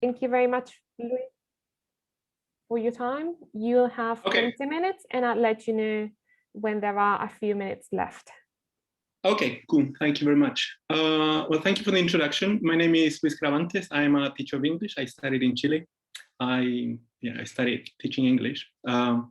Thank you very much, Luis, for your time. You'll have 20 minutes, and I'll let you know when there are a few minutes left. Okay, cool. Thank you very much. Well, thank you for the introduction. My name is Luis Carabantes. I'm a teacher of English. I studied in Chile. I studied teaching English. And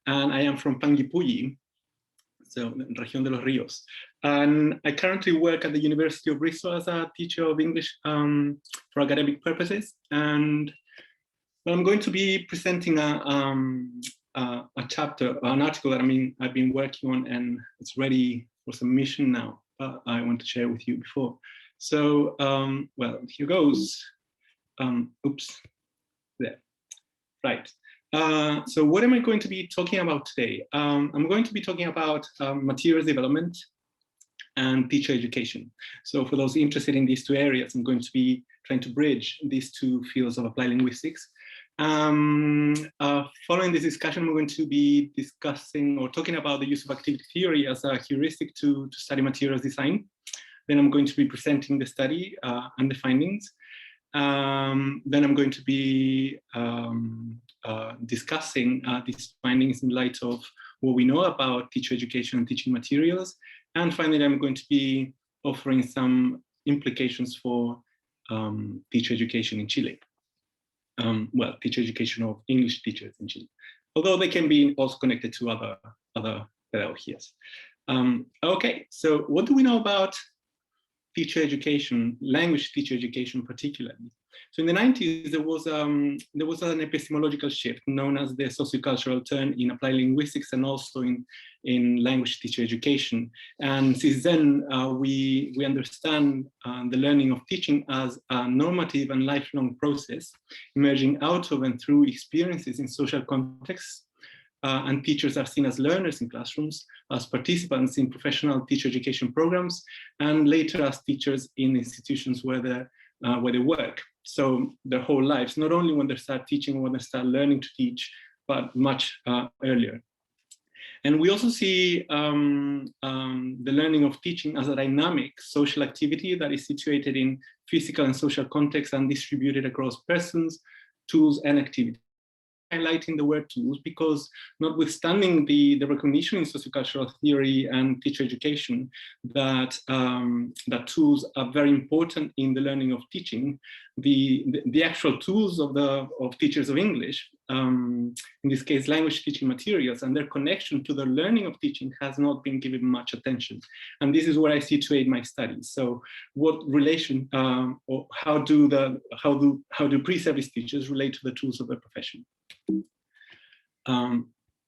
I am from Panguipulli, so Región de los Ríos. And I currently work at the University of Bristol as a teacher of English for academic purposes. And well, I'm going to be presenting a chapter, an article that I've been working on, and it's ready for submission now. I want to share with you before. So, well, here goes. Oops, there. Right. So what am I going to be talking about today? I'm going to be talking about materials development and teacher education. So for those interested in these two areas, I'm going to be trying to bridge these two fields of applied linguistics. Following this discussion, we're going to be discussing or talking about the use of activity theory as a heuristic to study materials design. Then I'm going to be presenting the study and the findings. Then I'm going to be discussing these findings in light of what we know about teacher education and teaching materials. And finally, I'm going to be offering some implications for teacher education in Chile. Well, teacher education of English teachers in Chile, although they can be also connected to other pedagogies. Okay, so what do we know about teacher education, language teacher education particularly? So in the 90s, there was an epistemological shift known as the sociocultural turn in applied linguistics and also in language teacher education. And since then, we understand the learning of teaching as a normative and lifelong process, emerging out of and through experiences in social contexts. And teachers are seen as learners in classrooms, as participants in professional teacher education programs, and later as teachers in institutions where they work. So their whole lives, not only when they start teaching or when they start learning to teach, but much earlier. And we also see the learning of teaching as a dynamic social activity that is situated in physical and social contexts and distributed across persons, tools, and activities. Highlighting the word tools because notwithstanding the recognition in sociocultural theory and teacher education that tools are very important in the learning of teaching, the actual tools of teachers of English, in this case language teaching materials, and their connection to the learning of teaching has not been given much attention. And this is where I situate my studies. So what relation or how do pre-service teachers relate to the tools of their profession?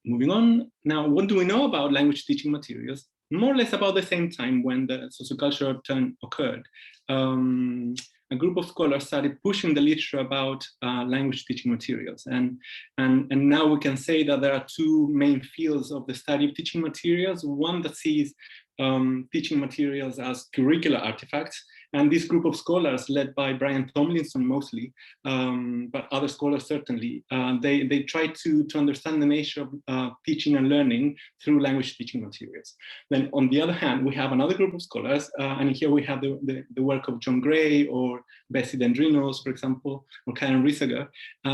Moving on, now what do we know about language teaching materials? More or less about the same time when the sociocultural turn occurred. A group of scholars started pushing the literature about language teaching materials. And now we can say that there are two main fields of the study of teaching materials. One that sees teaching materials as curricular artifacts. And this group of scholars, led by Brian Tomlinson mostly, but other scholars certainly, they try to understand the nature of teaching and learning through language teaching materials. Then on the other hand, we have another group of scholars, and here we have the work of John Gray or Bessie Dendrinos, for example, or Karen Risager.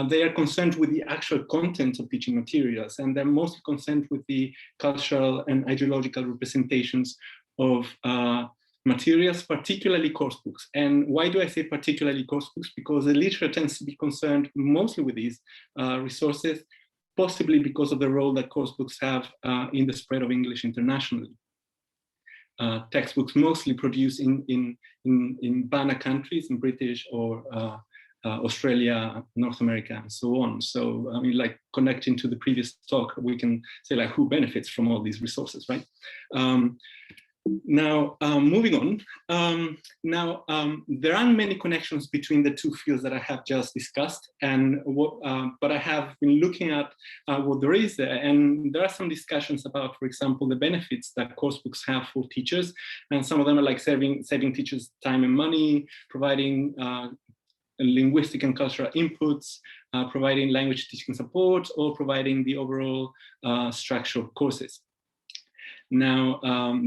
They are concerned with the actual content of teaching materials, and they're mostly concerned with the cultural and ideological representations of materials, particularly course books. And why do I say particularly course books? Because the literature tends to be concerned mostly with these resources, possibly because of the role that course books have in the spread of English internationally. Textbooks mostly produced in BANA countries, in British or Australia, North America, and so on. So, I mean, like connecting to the previous talk, we can say like who benefits from all these resources, right? Now, moving on, there aren't many connections between the two fields that I have just discussed, and but I have been looking at what there is there, and there are some discussions about, for example, the benefits that course books have for teachers, and some of them are like saving teachers time and money, providing linguistic and cultural inputs, providing language teaching support, or providing the overall structure of courses. Now,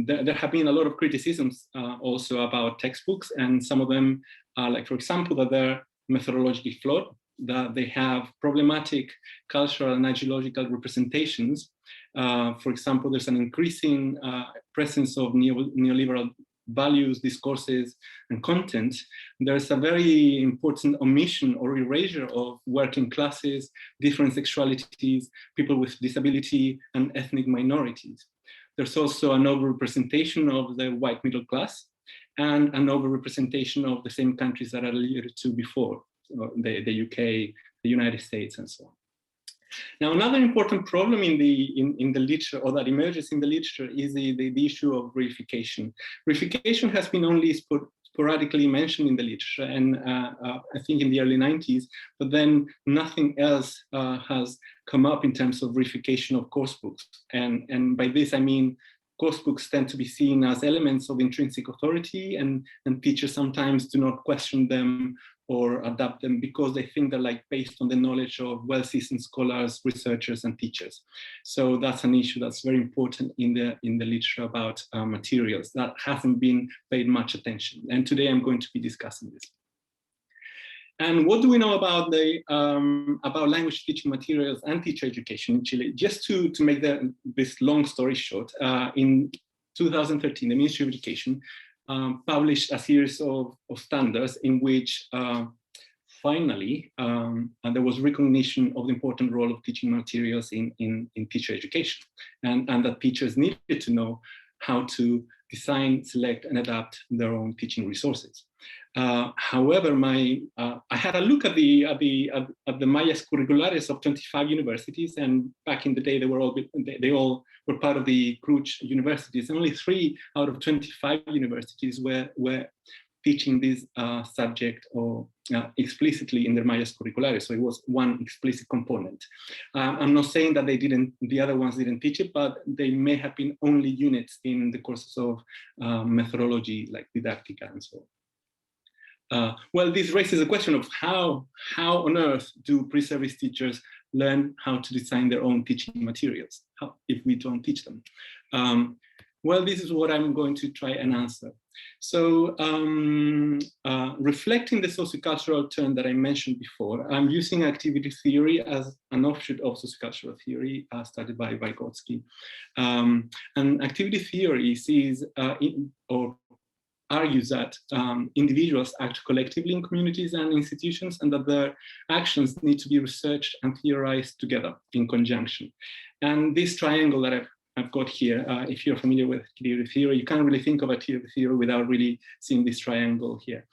there have been a lot of criticisms also about textbooks, and some of them are like, for example, that they're methodologically flawed, that they have problematic cultural and ideological representations. For example, there's an increasing presence of neoliberal values, discourses, and content. There's a very important omission or erasure of working classes, different sexualities, people with disability, and ethnic minorities. There's also an overrepresentation of the white middle class and an overrepresentation of the same countries that I alluded to before, so the UK, the United States, and so on. Now, another important problem in the literature, or that emerges in the literature, is the issue of reification. Reification has been only sporadically mentioned in the literature, and I think in the early 90s, but then nothing else has come up in terms of reification of course books. And by this, I mean course books tend to be seen as elements of intrinsic authority, and teachers sometimes do not question them or adapt them because they think they're like based on the knowledge of well-seasoned scholars, researchers, and teachers. So that's an issue that's very important in the literature about materials that hasn't been paid much attention. And today I'm going to be discussing this. And what do we know about about language teaching materials and teacher education in Chile? Just to make this long story short, in 2013, the Ministry of Education published a series of standards in which finally there was recognition of the important role of teaching materials in teacher education, and that teachers needed to know how to design, select, and adapt their own teaching resources. However, I had a look at the mallas curriculares of 25 universities, and back in the day, they all were part of the Cruz universities, and only 3 out of 25 universities were teaching this subject or explicitly in their mallas curriculares. So it was one explicit component. I'm not saying that the other ones didn't teach it, but they may have been only units in the courses of methodology like didactica and so on. Well, this raises a question of how on earth do pre-service teachers learn how to design their own teaching materials if we don't teach them? Well, this is what I'm going to try and answer. So reflecting the sociocultural turn that I mentioned before, I'm using activity theory as an offshoot of sociocultural theory started by Vygotsky. And activity theory sees or argues that individuals act collectively in communities and institutions, and that their actions need to be researched and theorized together in conjunction. And this triangle that I've got here, if you're familiar with activity theory, you can't really think of activity theory without really seeing this triangle here.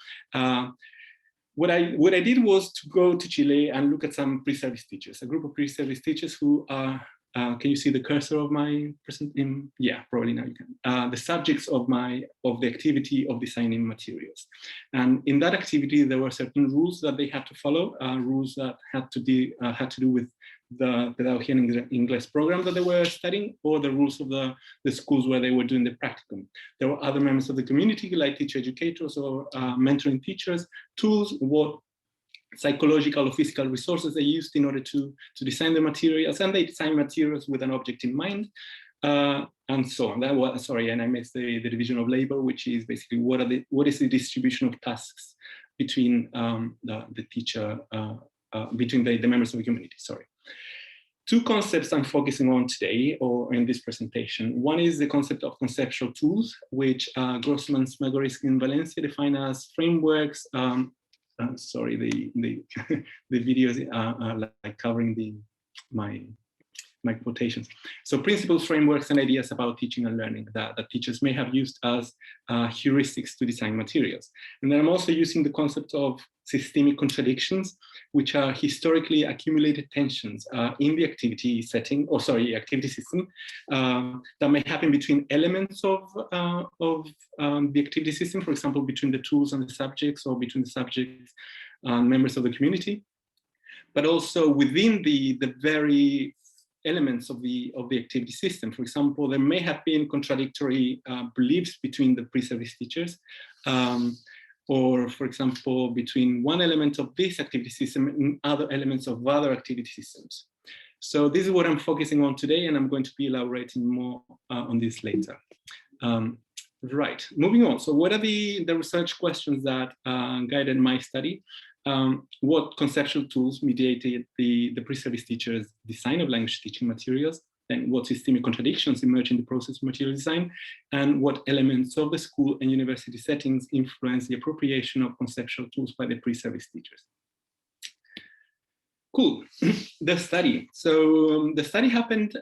What I did was to go to Chile and look at some pre-service teachers, a group of pre-service teachers who are, can you see the cursor of my present? Yeah, probably now you can. The subjects of the activity of designing materials, and in that activity there were certain rules that they had to follow, rules that had to do with the pedagogy and English program that they were studying, or the rules of the schools where they were doing the practicum. There were other members of the community like teacher educators or mentoring teachers, tools, what psychological or physical resources they used in order to design the materials, and they design materials with an object in mind, and so on. That was, sorry, and I missed the division of labor, which is basically what is the distribution of tasks between the teacher, between the members of the community, sorry. 2 concepts I'm focusing on today, or in this presentation. One is the concept of conceptual tools, which Grossman, Smegorsky, and Valencia define as frameworks. Sorry, the videos are like covering my quotations. So principles, frameworks, and ideas about teaching and learning that teachers may have used as heuristics to design materials. And then I'm also using the concept of systemic contradictions, which are historically accumulated tensions in the activity setting, or sorry, activity system, that may happen between elements of the activity system, for example, between the tools and the subjects, or between the subjects and members of the community, but also within the very elements of the activity system. For example, there may have been contradictory beliefs between the pre-service teachers, or for example, between one element of this activity system and other elements of other activity systems. So this is what I'm focusing on today, and I'm going to be elaborating more on this later. Right, moving on. So what are the research questions that guided my study? what conceptual tools mediated the pre-service teacher's design of language teaching materials, then what systemic contradictions emerge in the process of material design, and what elements of the school and university settings influence the appropriation of conceptual tools by the pre-service teachers. Cool, the study. So the study happened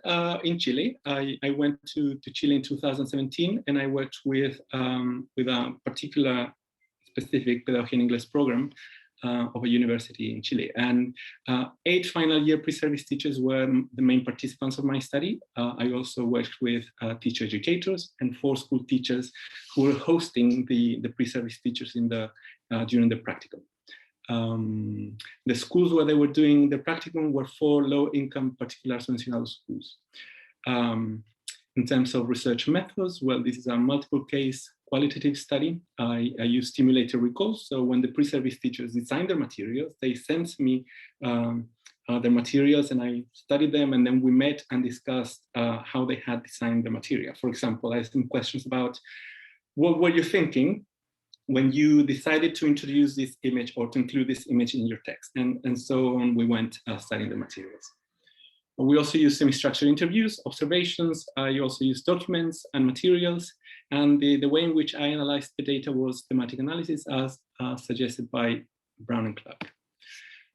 in Chile. I went to Chile in 2017, and I worked with a particular specific pedagogy in English program of a university in Chile. And 8 final year pre-service teachers were the main participants of my study. I also worked with teacher educators and 4 school teachers who were hosting the pre-service teachers during the practicum. The schools where they were doing the practicum were 4 low-income particulares mencionados schools. In terms of research methods, well, this is a multiple case qualitative study. I use stimulated recalls. So when the pre-service teachers designed their materials, they sent me their materials and I studied them, and then we met and discussed how they had designed the material. For example, I asked them questions about what were you thinking when you decided to introduce this image or to include this image in your text, and so on. We went studying the materials. We also use semi-structured interviews, observations. I also use documents and materials. And the way in which I analyzed the data was thematic analysis, as suggested by Brown and Clark.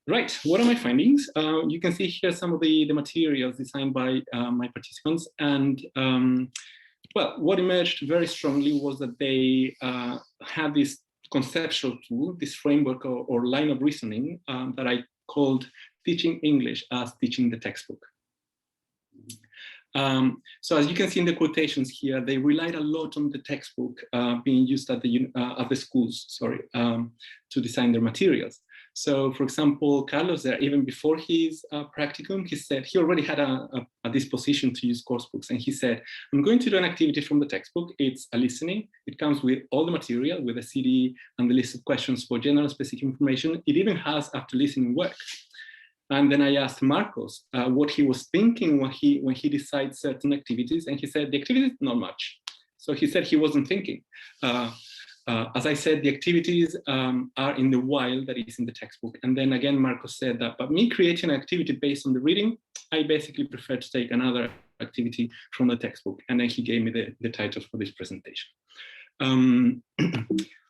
Right, what are my findings? You can see here some of the materials designed by my participants. And well, what emerged very strongly was that they had this conceptual tool, this framework or line of reasoning that I called teaching English as teaching the textbook. So as you can see in the quotations here, they relied a lot on the textbook being used at the schools, to design their materials. So, for example, Carlos there, even before his practicum, he said he already had a disposition to use course books, and he said, I'm going to do an activity from the textbook. It's a listening. It comes with all the material, with a CD and the list of questions for general specific information. It even has after listening work. And then I asked Marcos what he was thinking when he decides certain activities, and he said the activities not much. So he said he wasn't thinking. As I said, the activities are in the wild that is in the textbook. And then again, Marcos said that, but me creating an activity based on the reading, I basically prefer to take another activity from the textbook. And then he gave me the title for this presentation.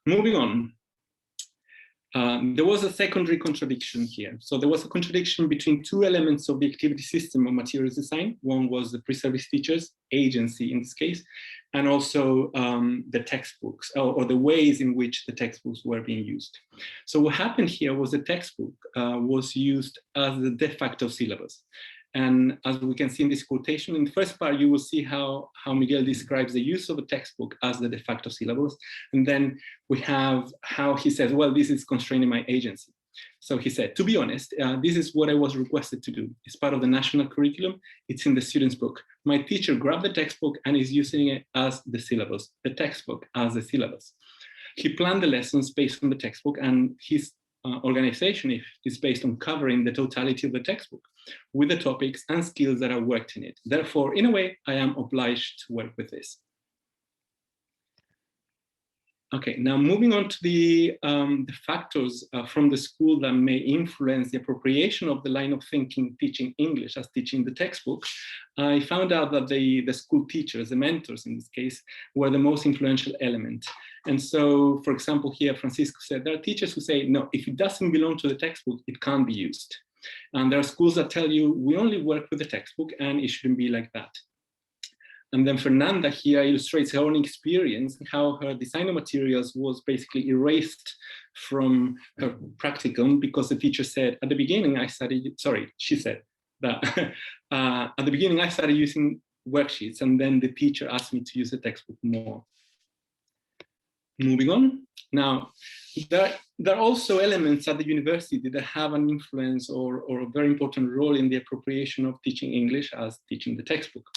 Moving on. There was a secondary contradiction here. So there was a contradiction between 2 elements of the activity system of materials design. One was the pre-service teachers, agency in this case, and also the textbooks or the ways in which the textbooks were being used. So what happened here was the textbook was used as the de facto syllabus. And as we can see in this quotation, in the first part, you will see how Miguel describes the use of a textbook as the de facto syllabus. And then we have how he says, well, this is constraining my agency. So he said, to be honest, this is what I was requested to do. It's part of the national curriculum. It's in the student's book. My teacher grabbed the textbook and is using it as the syllabus, the textbook as the syllabus. He planned the lessons based on the textbook, and his organization is based on covering the totality of the textbook with the topics and skills that are worked in it. Therefore, in a way, I am obliged to work with this. Okay, now moving on to the factors from the school that may influence the appropriation of the line of thinking, teaching English as teaching the textbook. I found out that the school teachers, the mentors in this case, were the most influential element. And so, for example, here, Francisco said, there are teachers who say, no, if it doesn't belong to the textbook, it can't be used. And there are schools that tell you, we only work with the textbook and it shouldn't be like that. And then Fernanda here illustrates her own experience, how her design of materials was basically erased from her practicum because the teacher said, at the beginning I studied, she said that at the beginning I started using worksheets, and then the teacher asked me to use the textbook more. Moving on. Now, there are also elements at the university that have an influence or a very important role in the appropriation of teaching English as teaching the textbook.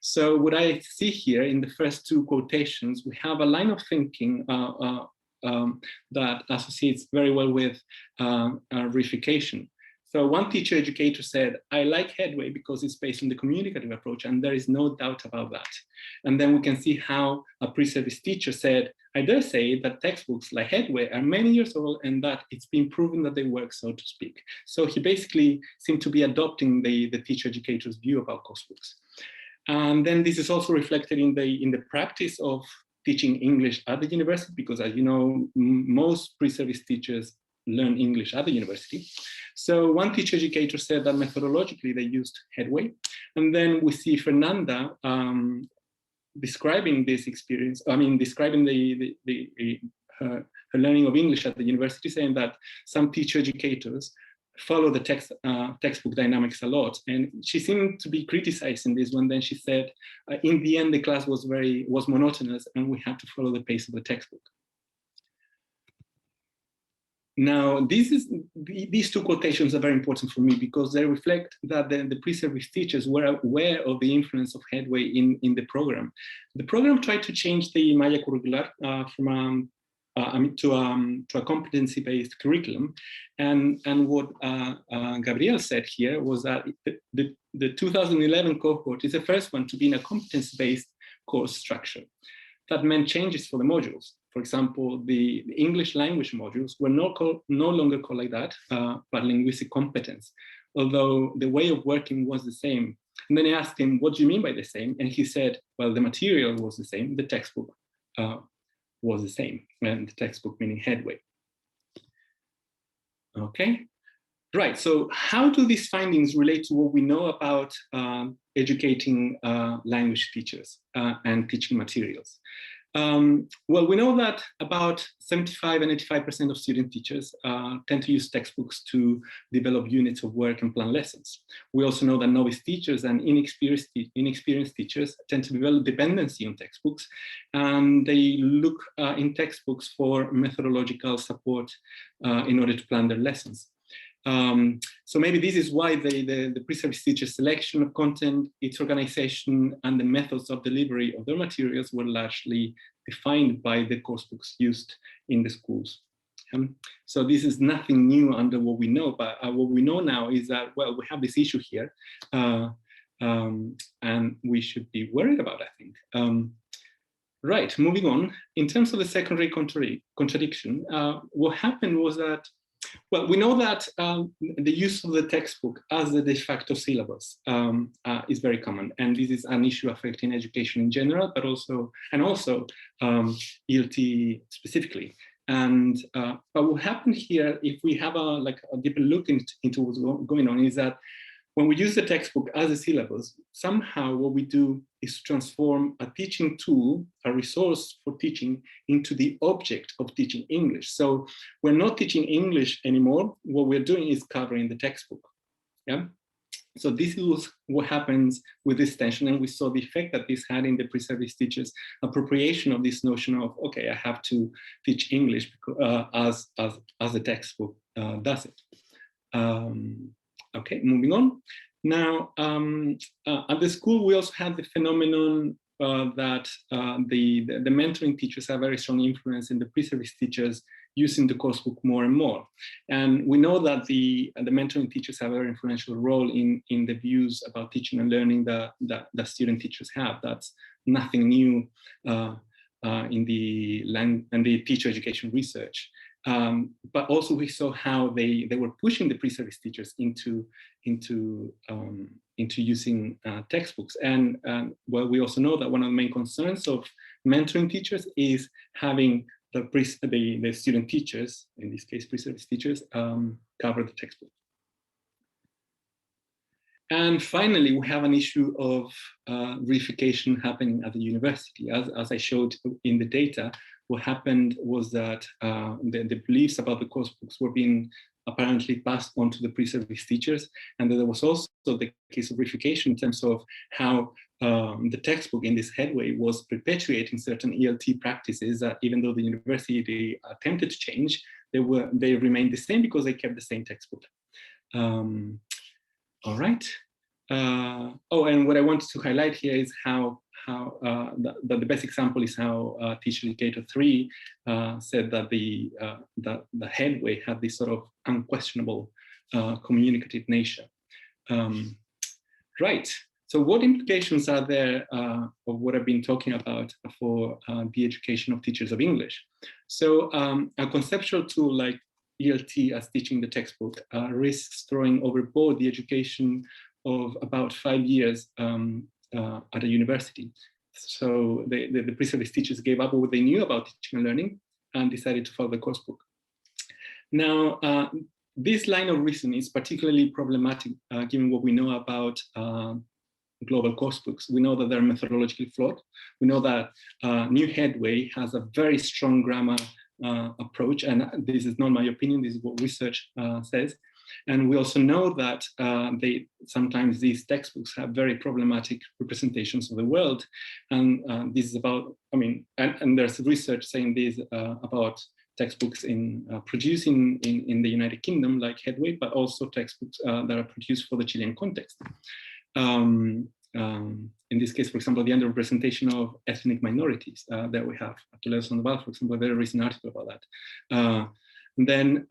So what I see here in the first 2 quotations, we have a line of thinking that associates very well with reification. So one teacher educator said, I like Headway because it's based on the communicative approach, and there is no doubt about that. And then we can see how a pre-service teacher said, I dare say that textbooks like Headway are many years old and that it's been proven that they work, so to speak. So he basically seemed to be adopting the teacher educator's view about course books. And then this is also reflected in the practice of teaching English at the university, because as you know, most pre-service teachers learn English at the university. So one teacher educator said that methodologically they used Headway. And then we see Fernanda describing this experience, describing her learning of English at the university, saying that some teacher educators follow the textbook dynamics a lot. And she seemed to be criticizing this when then she said, in the end, the class was monotonous and we had to follow the pace of the textbook. Now, these two quotations are very important for me because they reflect that the pre-service teachers were aware of the influence of Headway in the program. The program tried to change the Maya curricular to a competency-based curriculum, and what Gabriel said here was that the 2011 cohort is the first one to be in a competency-based course structure. That meant changes for the modules. For example, the English language modules were no longer called like that, but linguistic competence, although the way of working was the same. And then I asked him, what do you mean by the same? And he said, well, the material was the same, the textbook was the same, and the textbook meaning Headway. Okay, right, so how do these findings relate to what we know about educating language teachers and teaching materials? Well, we know that about 75 and 85% of student teachers tend to use textbooks to develop units of work and plan lessons. We also know that novice teachers and inexperienced teachers tend to develop dependency on textbooks, and they look in textbooks for methodological support in order to plan their lessons. So maybe this is why the pre-service teacher selection of content, its organization, and the methods of delivery of their materials were largely defined by the course books used in the schools. So this is nothing new under what we know, but what we know now is that, well, we have this issue here, and we should be worried about, I think. Right, moving on. In terms of the secondary contradiction, what happened was that, well, we know that the use of the textbook as the de facto syllabus is very common, and this is an issue affecting education in general, but also ELT specifically. And but what happened here, if we have a deeper look into what's going on, is that when we use the textbook as a syllabus, somehow what we do is transform a teaching tool, a resource for teaching, into the object of teaching English. So we're not teaching English anymore. What we're doing is covering the textbook. Yeah. So this is what happens with this tension, and we saw the effect that this had in the pre-service teachers' appropriation of this notion of, okay, I have to teach English as the textbook does it. Okay, moving on. Now, at the school, we also had the phenomenon that the mentoring teachers have very strong influence in the pre-service teachers using the coursebook more and more. And we know that the mentoring teachers have a very influential role in the views about teaching and learning that student teachers have. That's nothing new in the teacher education research. But also we saw how they were pushing the pre-service teachers into using textbooks. And well, we also know that one of the main concerns of mentoring teachers is having the student teachers, in this case pre-service teachers, cover the textbook. And finally, we have an issue of reification happening at the university. As I showed in the data, what happened was that the beliefs about the course books were being apparently passed on to the pre-service teachers, and there was also the case of reification in terms of how the textbook in this Headway was perpetuating certain ELT practices that, even though the university attempted to change, they remained the same because they kept the same textbook. All right. Oh, and what I wanted to highlight here is how the best example is how Teacher Educator 3 said that the Headway had this sort of unquestionable communicative nature. Right. So what implications are there of what I've been talking about for the education of teachers of English? So a conceptual tool like ELT as teaching the textbook risks throwing overboard the education of about 5 years at a university. So the pre-service teachers gave up what they knew about teaching and learning and decided to follow the course book. Now, this line of reasoning is particularly problematic given what we know about global course books. We know that they're methodologically flawed. We know that New Headway has a very strong grammar approach, and this is not my opinion, this is what research says. And we also know that sometimes these textbooks have very problematic representations of the world. And this is about, I mean, and there's research saying this about textbooks produced in the United Kingdom, like Headway, but also textbooks that are produced for the Chilean context. In this case, for example, the underrepresentation of ethnic minorities that we have. Toledo Sandoval, for example, a very recent article about that. And then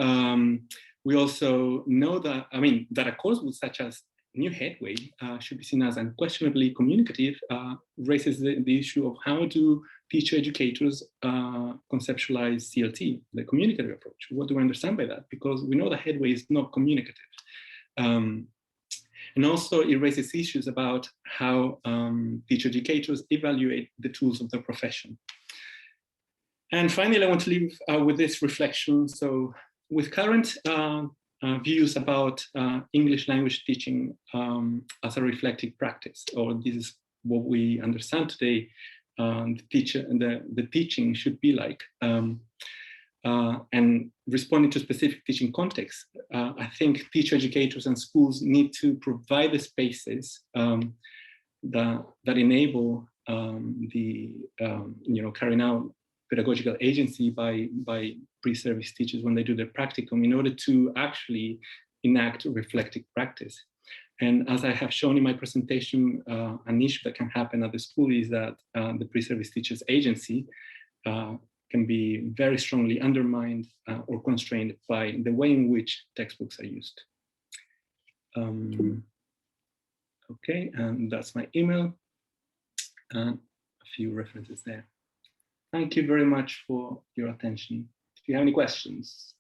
we also know that, that a course book such as New Headway should be seen as unquestionably communicative, raises the issue of how do teacher educators conceptualize CLT, the communicative approach. What do we understand by that? Because we know that Headway is not communicative. And also it raises issues about how teacher educators evaluate the tools of their profession. And finally, I want to leave with this reflection. So with current views about English language teaching as a reflective practice, or this is what we understand today, the teaching should be like, and responding to specific teaching contexts, I think teacher educators and schools need to provide the spaces that enable carrying out pedagogical agency by pre-service teachers when they do their practicum in order to actually enact reflective practice. And as I have shown in my presentation, an issue that can happen at the school is that the pre-service teachers agency can be very strongly undermined or constrained by the way in which textbooks are used. Okay, and that's my email and a few references there. Thank you very much for your attention. If you have any questions.